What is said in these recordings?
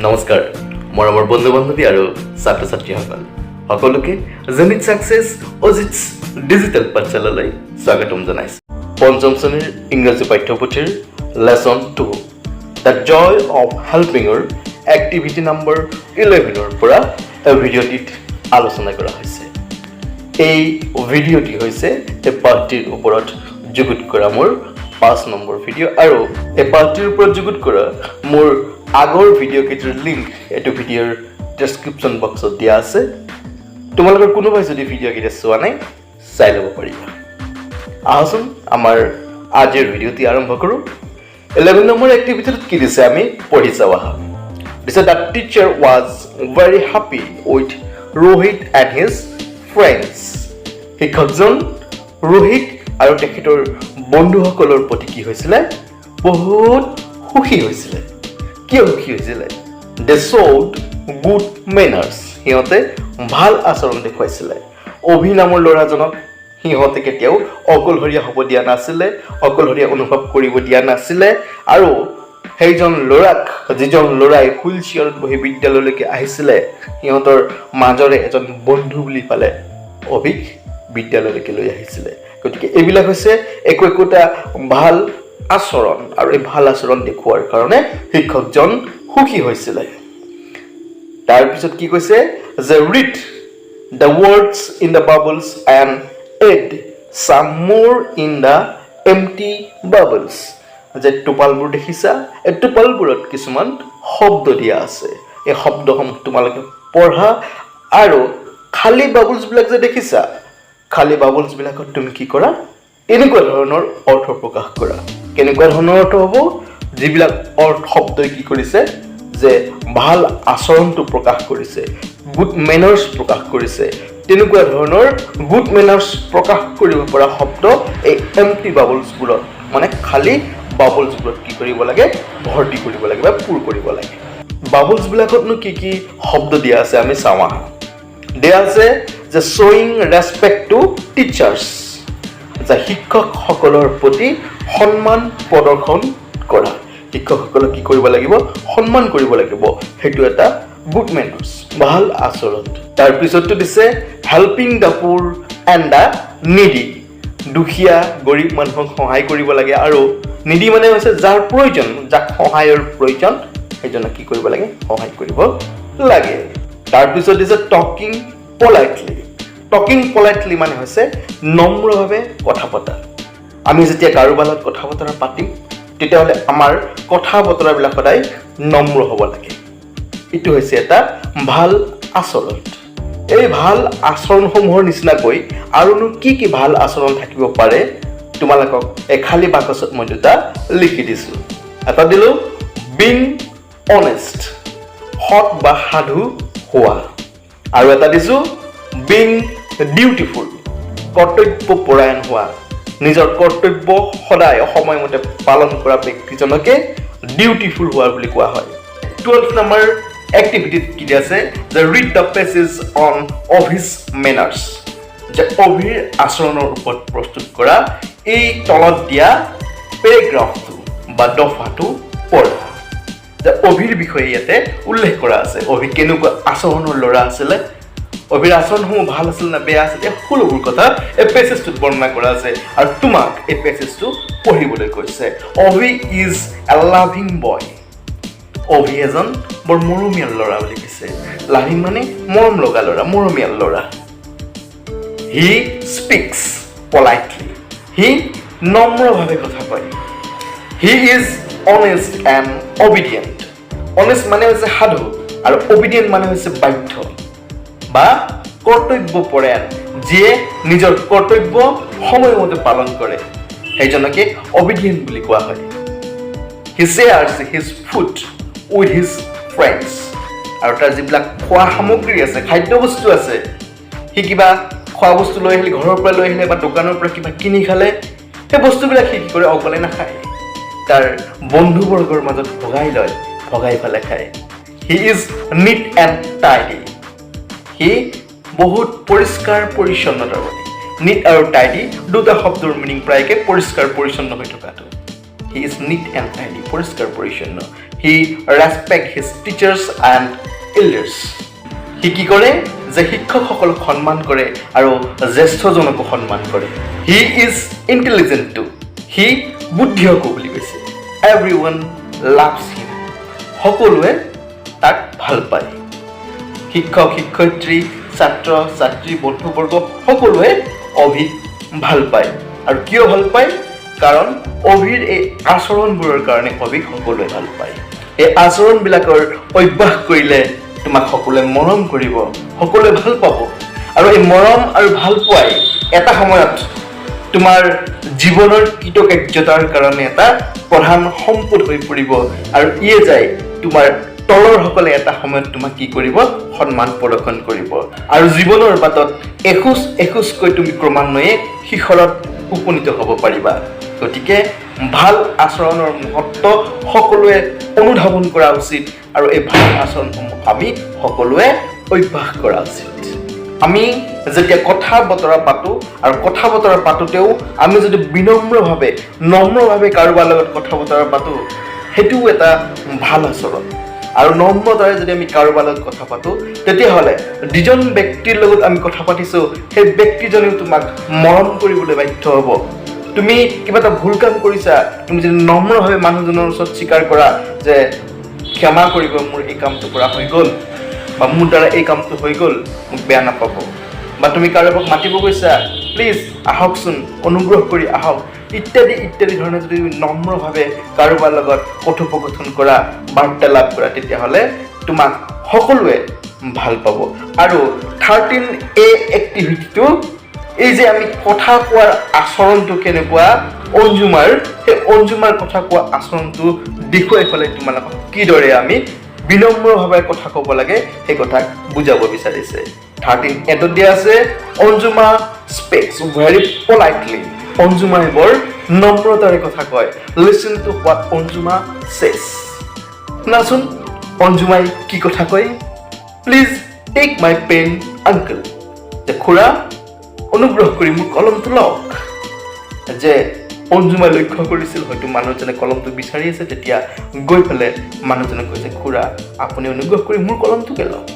নমস্কাৰ মৰমৰ বন্ধু বান্ধৱী আৰু ছাত্ৰ ছাত্ৰীসকল সকলোকে জেনিট সাকসেস অজিত ডিজিটেল পাঠশালালৈ স্বাগতম জনাইছো পঞ্চম শ্ৰেণীৰ ইংৰাজী পাঠ্যপুথিৰ লেসন 2 দ্য জয় অফ হেল্পিংৰ এক্টিভিটি নম্বৰ 11ৰ পৰা এই ভিডিঅ'টিত আলোচনা কৰা হৈছে এই ভিডিঅ'টি হৈছে এই পাঠটিৰ ওপৰত যুগুত কৰা মোৰ 5 নম্বৰ ভিডিঅ' আৰু এই পাঠটিৰ ওপৰত যুগুত কৰা মোৰ আগৰ ভিডিঅ' কেইটাৰ লিংক এটো ভিডিঅ'ৰ ডেসক্ৰিপচন বক্সত দিয়া আছে তোমালোকৰ কোনোবাই যদি ভিডিঅ' কেইটা চোৱা নাই চাই ল'ব পাৰিবা আহচোন আমাৰ আজিৰ ভিডিঅ'টি আৰম্ভ কৰো 11 নম্বৰ এক্টিভিটিত কি দিছে আমি পঢ়ি চাও আহা দিছে that teacher was very happy with Rohit and his friends শিক্ষকজন Rohit আৰু তেখেতৰ বন্ধুসকলৰ প্ৰতি কি হৈছিল বহুত সুখী হৈছিল কিয় সুখী হৈছিল they showed good manners হিহঁতে ভাল আচৰণ দেখুৱাইছিল অভি নামৰ ল'ৰাজনক হিহঁতে কেতিয়াও অকলহৰীয়া হ'ব দিয়া নাছিল অকলহৰীয়া অনুভৱ কৰিব দিয়া নাছিল আৰু সেইজন ল'ৰাক যিজন ল'ৰাই হুইলচেয়াৰত বহি বিদ্যালয়লৈকে আহিছিল হিহঁতৰ মাজৰে এজন বন্ধু বুলি পালে অভিক বিদ্যালয়লৈকে লৈ আহিছিল গতিকে এইবিলাক হৈছে একোটা ভাল আচৰণ আৰু এই ভাল আচৰণ দেখুৱাৰ কাৰণে শিক্ষকজন সুখী হৈছিল তাৰ পিছত কি কৈছে যে read the words in the bubbles and add some more in the empty bubbles যে টোপালবোৰ দেখিছা এই টোপালবোৰত কিছুমান শব্দ দিয়া আছে এই শব্দসমূহ তোমালোকে পঢ়া আৰু খালি বাবলছ বিলাক যে দেখিছা খালি বাবলছ বিলাকত তুমি কি কৰা এনেকুৱা ধৰণৰ অৰ্থ প্ৰকাশ কৰা কেনেকুৱা ধৰণৰ অৰ্থ হ'ব যিবিলাক অৰ্থ শব্দই কি কৰিছে যে ভাল আচৰণটো প্ৰকাশ কৰিছে গুড মেনাৰ্স প্ৰকাশ কৰিছে তেনেকুৱা ধৰণৰ গুড মেনাৰ্স প্ৰকাশ কৰিব পৰা শব্দ এই এম্পটি বাবলছবোৰত মানে খালি বাবলছবোৰত কি কৰিব লাগে ভৰ্তি কৰিব লাগে বা পূৰ কৰিব লাগে বাবলছ বিলাকতনো কি শব্দ দিয়া আছে আমি চাওঁ আহা দিয়া আছে যে showing respect to teachers যে শিক্ষকসকলৰ প্ৰতি সন্মান প্ৰদৰ্শন কৰা শিক্ষকসকলক কি কৰিব লাগিব সন্মান কৰিব লাগিব হেতু এটা গুড মেনাৰ্স ভাল আচৰণ তাৰ পিছতটো দিছে হেল্পিং দা পুৰ এণ্ড দা নিডি দুখীয়া গৰীব মানুহক সহায় কৰিব লাগে আৰু নিডি মানে হৈছে যাৰ প্ৰয়োজন যাক সহায়ৰ প্ৰয়োজন সেইজনক কি কৰিব লাগে সহায় কৰিব লাগে তাৰ পিছত দিছে টকিং পলাইটলি মানে হৈছে নম্ৰভাৱে কথা পতা আমি যেতিয়া কাৰোবাৰ লগত কথা বতৰা পাতিম তেতিয়াহ'লে আমাৰ কথা বতৰাবিলাক সদায় নম্ৰ হ'ব লাগে এইটো হৈছে এটা ভাল আচৰণ এই ভাল আচৰণসমূহৰ নিচিনাকৈ আৰুনো কি ভাল আচৰণ থাকিব পাৰে তোমালোকক এই খালী বাকচত মই দুটা লিখি দিছোঁ এটা দিলোঁ বিং অনেষ্ট সৎ বা সাধু হোৱা আৰু এটা দিছোঁ বিং ডিউটিফুল কৰ্তব্যপৰায়ণ হোৱা নিজৰ কৰ্তব্য সদায় সময়মতে পালন কৰা ব্যক্তিজনকে ডিউটিফুল হোৱা বুলি কোৱা হয় 12 নম্বৰ এক্টিভিটিত কি আছে যে ৰিড দ্য পেছেজ অন অভিছ মেনাৰ্স যে অভিৰ আচৰণৰ ওপৰত প্ৰস্তুত কৰা এই তলত দিয়া পেৰাগ্ৰাফটো বা দফাটো পঢ়া যে অভিৰ বিষয়ে ইয়াতে উল্লেখ কৰা আছে অভি কেনেকুৱা আচৰণৰ ল'ৰা আছিলে অভিৰ আচৰণসমূহ ভাল আছিল না বেয়া আছিল এই সকলোবোৰ কথা এই পেছেজটোত বৰ্ণনা কৰা আছে আৰু তোমাক এই পেছেজটো পঢ়িবলৈ কৈছে অভি ইজ এ লাভিং বয় অভি এজন বৰ মৰমীয়াল ল'ৰা বুলি কৈছে লাভিং মানে মৰম লগা ল'ৰা মৰমীয়াল ল'ৰা হি স্পিক্স পলাইটলি হি নম্ৰভাৱে কথা কয় he is honest and obedient honest মানে হৈছে সাধু আৰু অবিডিয়েণ্ট মানে হৈছে বাধ্য বা কৰ্তব্যপৰায়ণ যিয়ে নিজৰ কৰ্তব্য সময়মতে পালন কৰে সেইজনকে অবিডিয়েণ্ট বুলি কোৱা হয় he shares his food with his friends আৰু তাৰ যিবিলাক খোৱা সামগ্ৰী আছে খাদ্য বস্তু আছে সি কিবা খোৱা বস্তু লৈ আহিলে ঘৰৰ পৰা লৈ আহিলে বা দোকানৰ পৰা কিবা কিনি খালে সেই বস্তুবিলাক সি কি কৰে অকলে নাখায় তাৰ বন্ধুবৰ্গৰ মাজত ভগাই পেলাই খায় he is neat and tidy he বহুত পৰিষ্কাৰ পৰিচ্ছন্নতা মানে নিট আৰু টাইডি দুটা শব্দৰ মিনিং প্ৰায়কে পৰিষ্কাৰ পৰিচ্ছন্ন হৈ থকাটো he is neat and tidy পৰিষ্কাৰ পৰিচ্ছন্ন he respect his teachers and elders. সি কি কৰে যে শিক্ষকসকলক সন্মান কৰে আৰু জ্যেষ্ঠজনকো সন্মান কৰে। হি ইজ ইণ্টেলিজেণ্ট টু, সি বুদ্ধিয়কো বুলি কৈছে। এভৰিৱান লাভছ হিম, সকলোৱে তাক ভাল পায়। শিক্ষক শিক্ষয়িত্ৰী ছাত্ৰ ছাত্ৰী বন্ধুবৰ্গ সকলোৱে অভিক ভাল পায়। আৰু কিয় ভাল পায়? কাৰণ অভিৰ এই আচৰণবোৰৰ কাৰণে অভিক সকলোৱে ভাল পায়। এই আচৰণবিলাকৰ অভ্যাস কৰিলে তোমাক সকলোৱে মৰম কৰিব, সকলোৱে ভাল পাব। আৰু এই মৰম আৰু ভাল পোৱাই এটা সময়ত তোমাৰ জীৱনৰ কৃতকাৰ্যতাৰ কাৰণে এটা প্ৰধান সম্পদ হৈ পৰিব। আৰু ইয়ে যায় তোমাৰ তলৰ সকলে এটা সময়ত তোমাক কি কৰিব? সন্মান প্ৰদৰ্শন কৰিব। আৰু জীৱনৰ বাটত এখোজ এখোজকৈ তুমি ক্ৰমান্বয়ে শিখৰত উপনীত হ'ব পাৰিবা। গতিকে ভাল আচৰণৰ মহত্ব সকলোৱে অনুধাৱন কৰা উচিত আৰু এই ভাল আচৰণসমূহ আমি সকলোৱে অভ্যাস কৰা উচিত। আমি যেতিয়া কথা বতৰা পাতোঁ আৰু কথা বতৰা পাতোঁতেও আমি যদি নম্ৰভাৱে কাৰোবাৰ লগত কথা বতৰা পাতোঁ, সেইটোও এটা ভাল আচৰণ। আৰু নম্ৰতাৰে যদি আমি কাৰোবাৰ লগত কথা পাতোঁ, তেতিয়াহ'লে যিজন ব্যক্তিৰ লগত আমি কথা পাতিছোঁ সেই ব্যক্তিজনেও তোমাক মৰম কৰিবলৈ বাধ্য হ'ব। তুমি কিবা এটা ভুল কাম কৰিছা, তুমি যদি নম্ৰভাৱে মানুহজনৰ ওচৰত স্বীকাৰ কৰা যে ক্ষমা কৰিব, মোৰ এই কামটো কৰা হৈ গ'ল, বা মোৰ দ্বাৰা এই কামটো হৈ গ'ল, মোক বেয়া নাপাব। বা তুমি কাৰোবাক মাতিব গৈছা, প্লিজ আহকচোন, অনুগ্ৰহ কৰি আহক, ইত্যাদি ইত্যাদি ধৰণে যদি নম্ৰভাৱে কাৰোবাৰ লগত কথোপকথন কৰা, বাৰ্তালাপ কৰা, তেতিয়াহ'লে তোমাক সকলোৱে ভাল পাব। আৰু 13A এক্টিভিটিটো, এই যে আমি কথা কোৱাৰ আচৰণটো কেনেকুৱা অঞ্জুমাৰ, সেই অঞ্জুমাৰ কথা কোৱা আচৰণটো দেখুৱাই পেলাই তোমালোকক কিদৰে আমি বিনম্ৰভাৱে কথা ক'ব লাগে সেই কথাক বুজাব বিচাৰিছে। 13A দিয়া আছে অঞ্জুমা স্পেক্স ভেৰি পলাইটলি। অঞ্জুমাই বৰ নম্ৰতাৰে কথা কয়। লিচন টু হোৱাট অঞ্জুমা চেজ। শুনাচোন অঞ্জুমাই কি কথা কয়। Please take my pen uncle, যে খুৰা অনুগ্ৰহ কৰি মোৰ কলমটো লওক। যে অঞ্জুমাই লক্ষ্য কৰিছিল হয়তো মানুহজনে কলমটো বিচাৰি আছে, তেতিয়া গৈ পেলাই মানুহজনে কৈছে, খুৰা আপুনি অনুগ্ৰহ কৰি মোৰ কলমটোকে লওক।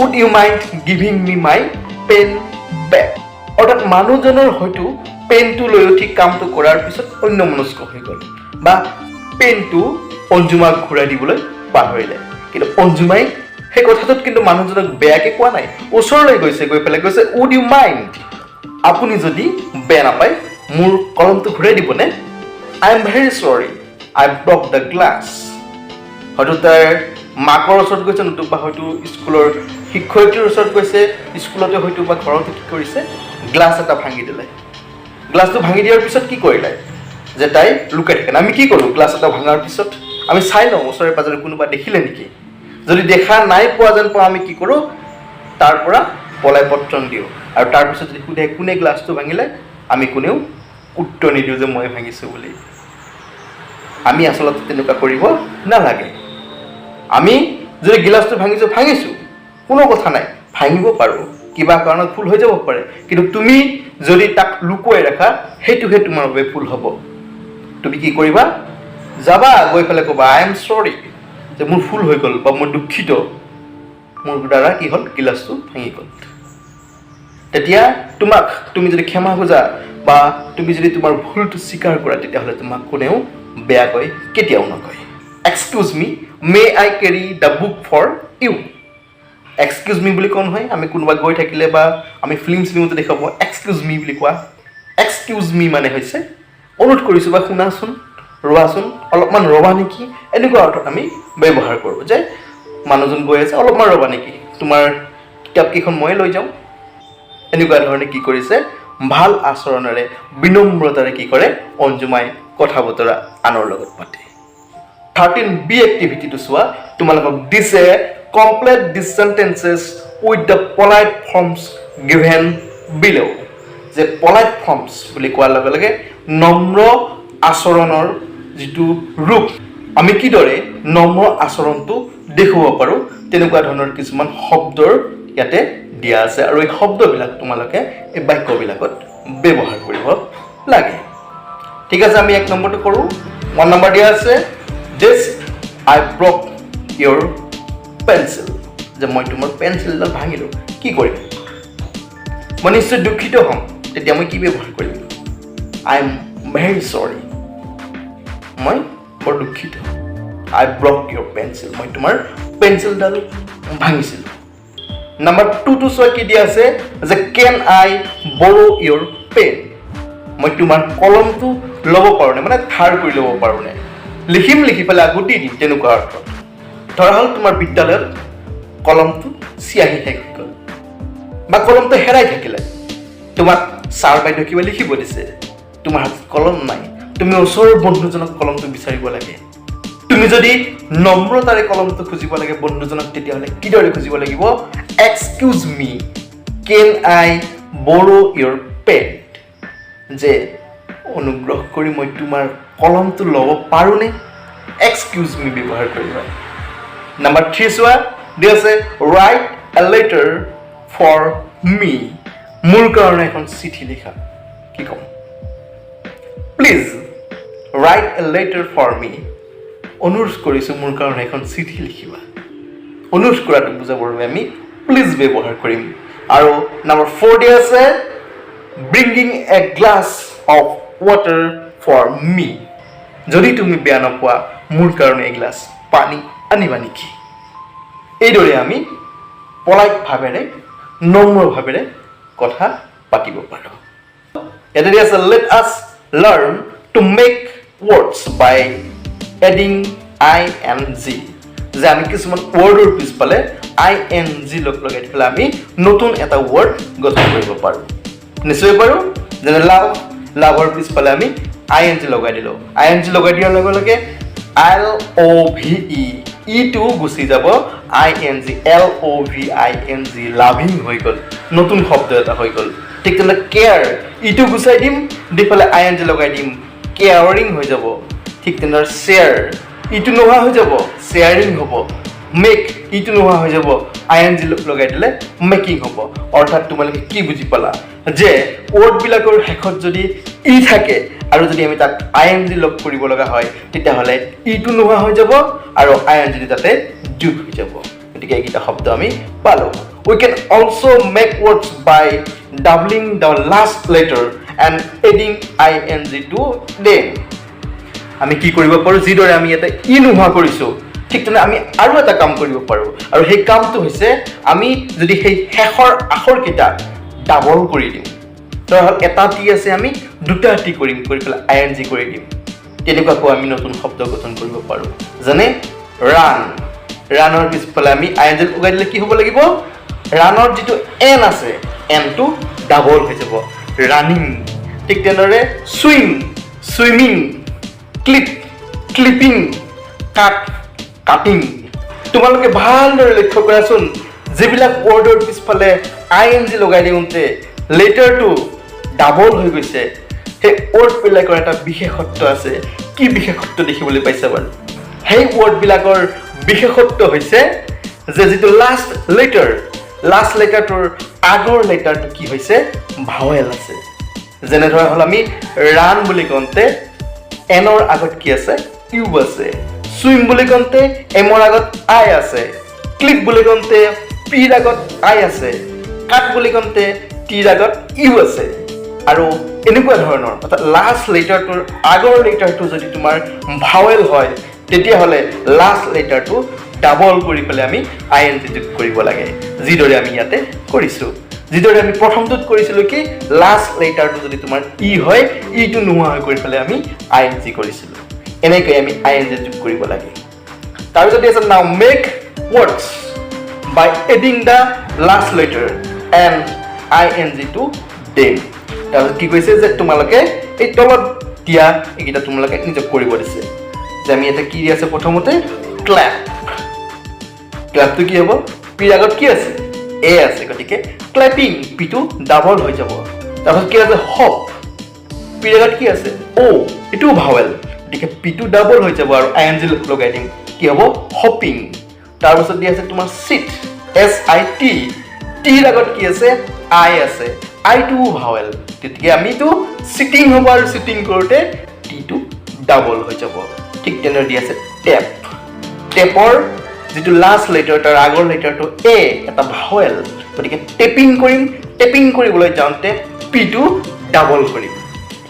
Would you mind giving me my pen back. অৰ্থাৎ মানুহজনৰ হয়তো পেনটো লৈ উঠি কামটো কৰাৰ পিছত অন্যমনস্ক হৈ গ'ল, বা পেনটো অঞ্জুমাক ঘূৰাই দিবলৈ পাহৰিলে। কিন্তু অঞ্জুমাই সেই কথাটোত কিন্তু মানুহজনক বেয়াকে কোৱা নাই, ওচৰলৈ গৈছে, গৈ পেলাই কৈছে, উড ইউ মাইণ্ড, আপুনি যদি বেয়া নাপায় মোৰ কলমটো ঘূৰাই দিবনে? আই এম ভেৰি চৰি, আই ব্ৰক দ্য গ্লাছ। হয়তো তাৰ মাকৰ ওচৰত গৈছে, নতুবা হয়তো স্কুলৰ শিক্ষয়িত্ৰীৰ ওচৰত গৈছে, স্কুলতে হয়তো বা ঘৰতে কি কৰিছে, গ্লাছ এটা ভাঙি দিলে। গ্লাছটো ভাঙি দিয়াৰ পিছত কি কৰিলে? যে তাই লুকাই থাকে। আমি কি কৰোঁ? গ্লাছ এটা ভাঙাৰ পিছত আমি চাই লওঁ ওচৰে পাজৰে কোনোবা দেখিলে নেকি। যদি দেখা নাই পোৱা যেন পাওঁ, আমি কি কৰোঁ? তাৰ পৰা পলাই পত্ৰণ দিওঁ। আৰু তাৰপিছত যদি সোধে কোনে গ্লাছটো ভাঙিলে, আমি কোনেও উত্তৰ নিদিওঁ যে মই ভাঙিছোঁ বুলি। আমি আচলতে তেনেকুৱা কৰিব নালাগে। আমি যদি গিলাচটো ভাঙিছোঁ, কোনো কথা নাই, ভাঙিব পাৰোঁ, কিবা কাৰণত ভুল হৈ যাব পাৰে। কিন্তু তুমি যদি তাক লুকুৱাই ৰাখা, সেইটোহে তোমাৰ বাবে ভুল হ'ব। তুমি কি কৰিবা? যাবা, গৈ পেলাই ক'বা, আই এম চৰি, যে মোৰ ভুল হৈ গ'ল, বা মই দুখিত, মোৰ দ্বাৰা কি হ'ল, গিলাচটো ভাঙি গ'ল। তেতিয়া তুমি যদি ক্ষমা খোজা বা তুমি যদি তোমাৰ ভুলটো স্বীকাৰ কৰা, তেতিয়াহ'লে তোমাক কোনেও বেয়াকৈ কেতিয়াও নকয়। Excuse me, may I carry the book for you. Excuse me বুলি কোৱা নহয়। আমি কোনোবা গৈ থাকিলে বা আমি ফিল্ম চিনেমাতে দেখা পাওঁ এক্সকিউজ মি বুলি কোৱা। এক্সকিউজ মি মানে হৈছে অনুৰোধ কৰিছোঁ বা শুনাচোন, ৰ'বাচোন, অলপমান ৰ'বা নেকি, এনেকুৱা অৰ্থত আমি ব্যৱহাৰ কৰোঁ। যে মানুহজন গৈ আছে, অলপমান ৰ'বা নেকি, তোমাৰ কিতাপকেইখন মই লৈ যাওঁ। এনেকুৱা ধৰণে কি কৰিছে, ভাল আচৰণেৰে বিনম্ৰতাৰে কি কৰে, অঞ্জুমাই কথা বতৰা আনৰ লগত পাতে। 13B এক্টিভিটিটো চোৱা। তোমালোকক দিছে complete this sentences with the polite forms given below'. যে পলাইট ফৰ্মছ বুলি কোৱাৰ লগে লগে নম্ৰ আচৰণৰ যিটো ৰূপ, আমি কিদৰে নম্ৰ আচৰণটো দেখুৱাব পাৰোঁ, তেনেকুৱা ধৰণৰ কিছুমান শব্দৰ ইয়াতে দিয়া আছে। আৰু এই শব্দবিলাক তোমালোকে এই বাক্যবিলাকত ব্যৱহাৰ কৰিব লাগে। ঠিক আছে, আমি 1 নম্বৰটো কৰোঁ। 1 নম্বৰ দিয়া আছে, দিছ I broke your pencil. যে মই তোমাৰ পেঞ্চিলডাল ভাঙিলোঁ, কি কৰিম? মই নিশ্চয় দুখিত হ'ম। তেতিয়া মই কি ব্যৱহাৰ কৰিম? I am very sorry. মই বৰ দুখিত। I broke your pencil. মই তোমাৰ পেঞ্চিলডাল ভাঙিছিলোঁ। নাম্বাৰ 2 চোৱা কি দিয়া আছে যে can I borrow your pen? মই তোমাৰ কলমটো ল'ব পাৰোঁনে, মানে ধাৰ কৰি ল'ব পাৰোঁনে? লিখি পেলাই আগত দি দিম, তেনেকুৱা অৰ্থত। ধৰা হ'ল তোমাৰ বিদ্যালয়ত কলমটো চিয়াহী শেষ হৈ গ'ল বা কলমটো হেৰাই থাকিলে, তোমাক ছাৰ বাইদেউ কিবা লিখিব দিছে, তোমাৰ হাতত কলম নাই, তুমি ওচৰৰ বন্ধুজনক কলমটো বিচাৰিব লাগে। তুমি যদি নম্ৰতাৰে কলমটো খুজিব লাগে বন্ধুজনক, তেতিয়াহ'লে কিদৰে খুজিব লাগিব? এক্সকিউজ মি, কেন আই বৰো ইয়ৰ পেন? যে অনুগ্ৰহ কৰি মই তোমাৰ কলমটো ল'ব পাৰোঁনে? এক্সকিউজ মি ব্যৱহাৰ কৰিবা। নাম্বাৰ 3 চোৱা দিয়া আছে write a letter for me. মোৰ কাৰণে এখন চিঠি লিখা। কি ক'ম? Please write a letter for me. অনুৰোধ কৰিছোঁ মোৰ কাৰণে এখন চিঠি লিখিবা। অনুৰোধ কৰাটো বুজাবৰ বাবে আমি প্লিজ ব্যৱহাৰ কৰিম। আৰু নাম্বাৰ 4 দিয়া আছে bringing a glass of water for me. যদি তুমি বেয়া নোপোৱা মোৰ কাৰণে এগিলাছ পানী আনিবা নেকি? এইদৰে আমি পলাইট ভাৱেৰে, নম্ৰ ভাৱেৰে কথা পাতিব পাৰোঁ। ইয়াতে দিয়া আছে let us learn to make words by adding ING। যে আমি কিছুমান ৱৰ্ডৰ পিছফালে ING লগাই দি পেলাই আমি নতুন এটা ৱৰ্ড গঠন কৰিব পাৰোঁ। নিশ্চয় পাৰোঁ। যেনে লাভ, লাভৰ পিছফালে আমি ING লগাই দিলোঁ। ING লগাই দিয়াৰ লগে লগে LOVE, ইটো গুচি যাব ING, LOVING, লাভিং হৈ গ'ল, নতুন শব্দ এটা হৈ গ'ল। ঠিক তেনেদৰে কেয়াৰ, ইটো গুচাই দিম, দি পেলাই ING লগাই দিম, কেয়াৰিং হৈ যাব। ঠিক তেনেদৰে শ্বেয়াৰ, ইটো নোহোৱা হৈ যাব, শ্বেয়াৰিং হ'ব। মেক, ইটো নোহোৱা হৈ যাব, ING লগাই দিলে মেকিং হ'ব। অৰ্থাৎ তোমালোকে কি বুজি পালা? যে ৱৰ্ডবিলাকৰ শেষত যদি ই থাকে আৰু যদি আমি তাত ING লগ কৰিব লগা হয়, তেতিয়াহ'লে ইটো নোহোৱা হৈ যাব আৰু ING তাতে যোগ হৈ যাব। গতিকে এইকেইটা শব্দ আমি পালোঁ। We can also make words by doubling the last letter and adding ING to them. আমি কি কৰিব পাৰোঁ? যিদৰে আমি ইয়াতে ই নোহোৱা কৰিছোঁ, ঠিক তেনে আমি আৰু এটা কাম কৰিব পাৰোঁ। আৰু সেই কামটো হৈছে আমি যদি সেই শেষৰ আখৰকেইটা ডাবল কৰি দিওঁ, ধৰা হ'ল এটা টি আছে, আমি দুটা টি কৰিম, কৰি পেলাই ING কৰি দিম। তেনেকুৱাকৈ আমি নতুন শব্দ গঠন কৰিব পাৰোঁ। যেনে ৰান, ৰানৰ পিছফালে আমি ING লগাই দিলে কি হ'ব লাগিব? ৰানৰ যিটো এন আছে, এনটো ডাবল হৈ যাব, ৰানিং। ঠিক তেনেদৰে চুইম, চুইমিং, ক্লিপ, ক্লিপিং, কাট, কাটিং। তোমালোকে ভালদৰে লক্ষ্য কৰাচোন, যিবিলাক ৱৰ্ডৰ পিছফালে ING লগাই দিওঁতে লেটাৰটো ডাবল হৈ গৈছে, সেই ৱৰ্ডবিলাকৰ এটা বিশেষত্ব আছে। কি বিশেষত্ব দেখিবলৈ পাইছে বাৰু? সেই ৱৰ্ডবিলাকৰ বিশেষত্ব হৈছে যে যিটো লাষ্ট লেটাৰটোৰ আগৰ লেটাৰটো কি হৈছে? ভাৱেল আছে। যেনে ধৰা হ'ল আমি ৰান বুলি কওঁতে এনৰ আগত কি আছে? ইউ আছে। চুইম বুলি কওঁতে এমৰ আগত আই আছে। ক্লিপ বুলি কওঁতে পিৰ আগত আই আছে। কাট বুলি কওঁতে টিৰ আগত ইউ আছে। আৰু এনেকুৱা ধৰণৰ, অৰ্থাৎ লাষ্ট লেটাৰটোৰ আগৰ লেটাৰটো যদি তোমাৰ ভাৱেল হয়, তেতিয়াহ'লে লাষ্ট লেটাৰটো ডাবল কৰি পেলাই আমি ING যোগ কৰিব লাগে, যিদৰে আমি ইয়াতে কৰিছোঁ। যিদৰে আমি প্ৰথমটোত কৰিছিলোঁ কি, লাষ্ট লেটাৰটো যদি তোমাৰ ই হয়, ইটো নোহোৱা হৈ কৰি পেলাই আমি ING কৰিছিলোঁ। এনেকৈ আমি ING যোগ কৰিব লাগে। তাৰপিছত আছে now make words by adding the last letter and ING to them. তাৰপিছত কি কৈছে যে তোমালোকে এই তলত দিয়া এইকেইটা তোমালোকে নিজক কৰিব দিছে। যে আমি ইয়াতে কি আছে? প্ৰথমতে ক্লেপ। ক্লেপটো কি হ'ব? পিৰ আগত কি আছে? এ আছে, গতিকে ক্লেপিং, পিটো ডাবল হৈ যাব। তাৰপিছত কি আছে? হপ, পিৰ আগত কি আছে? অ, এইটোও ভাৱেল, গতিকে পিটো ডাবল হৈ যাব আৰু ING লগাই দিম, কি হ'ব? হপিং। তাৰপিছত দি আছে তোমাৰ চিট, SIT, টিৰ আগত কি আছে? আই আছে, আইটোও ভাৱেল, গতিকে আমিতো চিটিং হ'ব আৰু চিটিং কৰোঁতে টিটো ডাবল হৈ যাব। ঠিক তেনেদৰে দি আছে টেপ, টেপৰ যিটো লাষ্ট লেটাৰ তাৰ আগৰ লেটাৰটো এ এটা ভাৱেল গতিকে টেপিং কৰিবলৈ যাওঁতে পিটো ডাবল কৰিম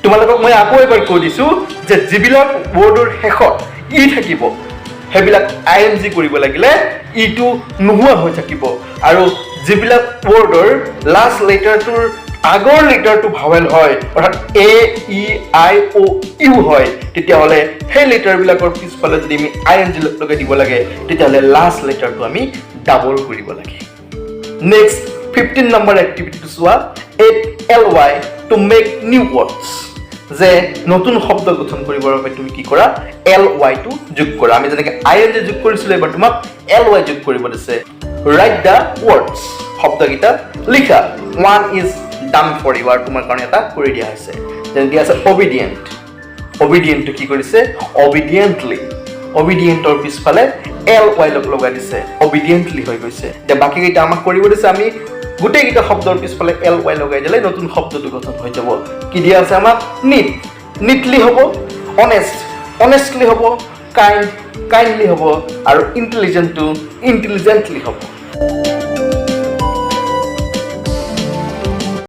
তোমালোকক মই আকৌ এবাৰ কৈ দিছোঁ যে যিবিলাক ৱৰ্ডৰ শেষত ই থাকিব সেইবিলাক আইএনজি কৰিব লাগিলে ইটো নোহোৱা হৈ থাকিব আৰু যিবিলাক ৱৰ্ডৰ লাষ্ট লেটাৰটোৰ আগৰ লেটাৰটো ভাৱেল হয় অৰ্থাৎ এ ই আই অ ইউ হয় তেতিয়াহ'লে সেই লেটাৰবিলাকৰ পিছফালে যদি আমি আইএনজি লগাই দিব লাগে তেতিয়াহ'লে লাষ্ট লেটাৰটো আমি ডাবল কৰিব লাগে নেক্সট 15 নম্বৰ এক্টিভিটিটো চোৱা add ly to make new words যে নতুন শব্দ গঠন কৰিবৰ বাবে তুমি কি কৰা ly টো যোগ কৰা আমি যেনেকৈ আইএনজি যোগ কৰিছিলোঁ এবাৰ তোমাক ly যোগ কৰিব দিছে ৰাইট দা ৱৰ্ডছ শব্দকেইটা লিখা one is done for you আৰু তোমাৰ কাৰণে এটা কৰি দিয়া হৈছে যেনে দিয়া আছে অবিডিয়েণ্টটো কি কৰিছে অবিডিয়েণ্টৰ পিছফালে ly লগাই দিছে অবিডিয়েণ্টলি হৈ গৈছে এতিয়া বাকীকেইটা আমাক কৰিব দিছে আমি গোটেইকেইটা শব্দৰ পিছফালে ly লগাই দিলে নতুন শব্দটো গঠন হৈ যাব কি দিয়া আছে আমাক নিটলি হ'ব অনেষ্টলি হ'ব কাইণ্ডলি হ'ব আৰু ইণ্টেলিজেণ্টলি হ'ব